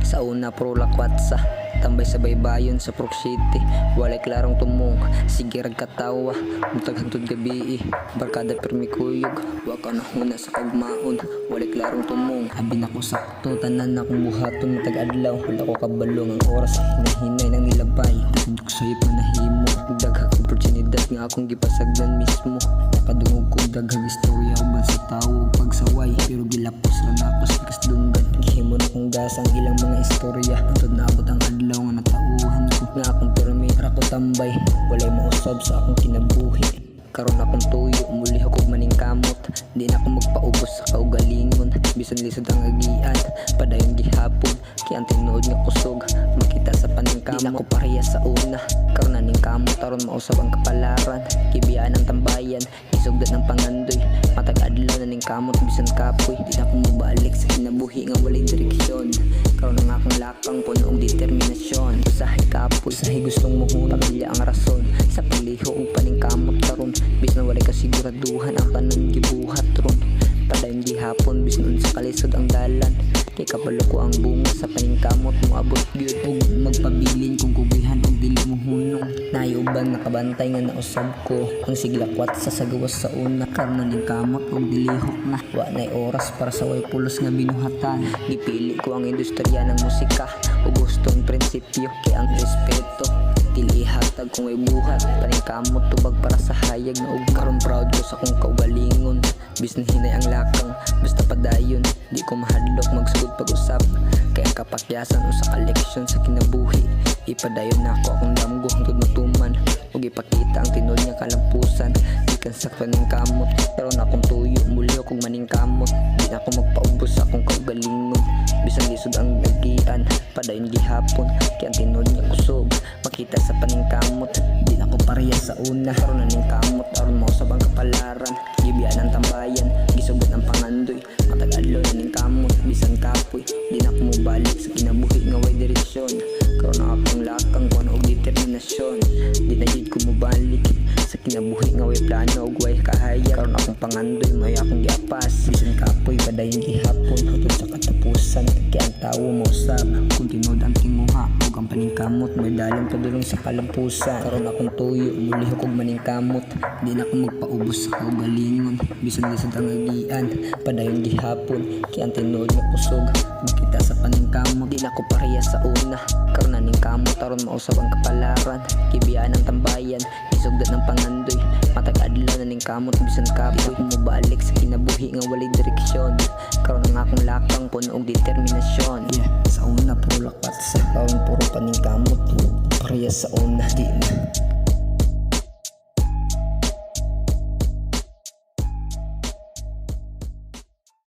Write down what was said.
Sa una pro lakwatsa, tambay sa baybayon sa Proc City. Walay klarong tumong, sige ragkatawa, mutag hantod gabi barkada permi kuyog, waka na huna sa kagmaon. Walay klarong tumong, abi na ko sakto, tanan na kong buhaton matag adlaw. Wala ko kabalong ang oras, hinahinay ng nilabay. Dugdug sayop na nahimo, daghang oportunidad nga akong gipasagdan mismo. Nakadungog ko daghang istorya uban sa tao pagsaway, pero gilapos ra na ako sa kasdunggan. Gihimo na kong gas ang ilang mga istorya, untod na abot ang adlaw nga natauhan ko nga akong pirmi ra ko tambay. Walay mausab sa akong kinabuhi, karon akong tuyo muli ako maning kamot. Di na ako magpaubos sa kaugalingon, bisan lisod ang agian padayon gihapon. Kaya ang tinuod nga kusog makita sa paning kamot. Di na ko pareha sa una, karon na ning kamot aron mausab ang kapalaran. Kibiyaan ang tambayan, isugdat ng pangandoy, matag adlaw na ning kamot bisan kapoy. Di na ko mabalik sa kinabuhi nga walay direksyon, karon ang akong lakang punong determinasyon. Usahay kapoy, usahay gustong muhuna, pamilya ang rason sa pagliho ug paning kamot karon. Bisan walay kasiguraduhan ang tanan gibuhat ron, padayon gihapon bisan unsa kalisod ang dalan. Kay kabalo ko ang bunga sa paningkamot mo abot gyud, ug magpabilin kung kugihan og dili mo hunong. Nayuban nakabantay nga nausab ko ang siglakwat sa gawas sa una, karon ning kamot og dilihok na. Wa nay oras para sa way pulos nga binuhatan. Gipili ko ang industriya ng musika ug gustong prinsipyo, kay ang respeto dili hatag kung ay buhat. Paningkamot tubag para sa hayag na ug karon proud ko sa akong kaugalingon. Bisan hinay ang lakang basta padayon, di ko mahadlok magsugod pag-usap. Kay ang kapakyasan o sa koleksyon sa kinabuhi, ipadayon na ako akong damgo hangtod matuman, ug ipakita ang tinuod nga kalampusan. Ikan sakto ning kamot, pero na akong tuyo muli akong maning kamot. Di na ako magpaubos sa akong kaugalingon, bisan lisod ang nagian padayon gihapon. Kay ang tinuod nga kusog makita sa paning kamot. Di na ako pareha sa una, karon na ning kamot aron mausab ang kapalaran. Gibiyaan ang tambayan, gisugot ang pangandoy, matag adlaw na ning kamot bisan kapoy. Di na ako mobalik sa kinabuhi nga way direksyon, karon na akong lakang kuno og determinasyon. Di na jud ko mobalik sa kinabuhi nga way plano ug way kahaya. Karon akong pangandoy may akong giapas, bisan kapoy padayon gihapon hangtod sa katapusan. Kay ang tawo mausab kung tinuod ang tinguha ug ang paningkamot may dalan padulong sa kalampusan. Karon akong tuyo muli kog maningkamot, di na ako magpaubos sa kaugalingon, bisan lisod ang agian padayon gihapon. Kay ang tinuod nga kusog makita sa paningkamot. Di na ko pareha sa una, karon na ning kamot aron mausab ang kapalaran. Kibiyaan ang tambayan, isugdat ng pangandoy, matag adlaw na ning kamot bisan kapoy. Mubalik sa kinabuhi nga walay direksyon, karon ang akong lakang puno og determinasyon. Yeah, sa una puro lakwat, sa karon puro paningkamot. Pareha sa una, di na